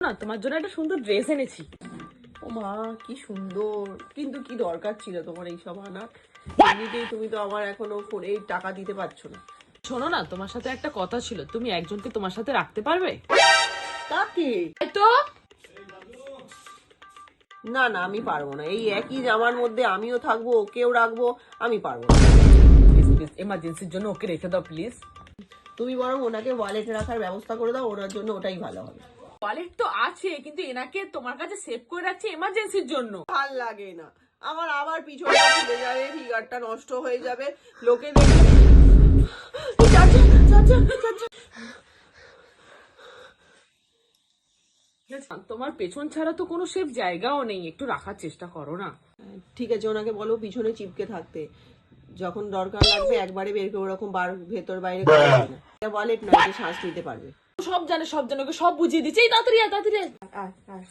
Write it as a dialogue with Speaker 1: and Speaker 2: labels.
Speaker 1: না, তোমার জন্য একটা সুন্দর ড্রেস এনেছি।
Speaker 2: ও মা, কি সুন্দর! কিন্তু কি দরকার ছিল তোমার এইসব আনা? এমনিতেই তুমি তো আমার এখনো ফোনে টাকা দিতে পারছো না।
Speaker 1: শোনো না, তোমার সাথে একটা কথা ছিল, তুমি একজনকে তোমার সাথে রাখতে পারবে?
Speaker 2: কাকে?
Speaker 1: তো
Speaker 2: না না, আমি পারবো না। এই একই জামার মধ্যে আমিও থাকবো, ওকেও রাখবো, আমি পারবো না।
Speaker 1: প্লিজ প্লিজ, এমার্জেন্সির জন্য ওকে রেখে দাও প্লিজ।
Speaker 2: তুমি বরং ওনাকে ওয়ালেটে রাখার ব্যবস্থা করে দাও, ওনার জন্য ওটাই ভালো হবে।
Speaker 1: ওয়ালেট তো আছে, কিন্তু এনাকে তোমার কাছে সেভ করে রাখছি এমার্জেন্সির জন্য।
Speaker 2: ভাল লাগে না আমার, আবার পিছনটা খুলে যাবে, ফিগারটা নষ্ট হয়ে যাবে, লোকে দেখে। চাচা, চাচা, চাচা।
Speaker 1: তোমার পেছন ছাড়া তো কোনো সেফ জায়গাও নেই, একটু রাখার চেষ্টা করো না।
Speaker 2: ঠিক আছে, ওনাকে বলো পিছনে চিপকে থাকতে, যখন দরকার লাগবে একবারে বের করে, ওরকম ভেতর বাইরে করা যায় না। ওয়ালেট না, এটা শ্বাস নিতে পারবে।
Speaker 1: সব জানে, ওকে সব বুঝিয়ে দিচ্ছে। এই তাড়াতাড়ি আয়, তাড়াতাড়ি আয়।
Speaker 2: আয়, আয়।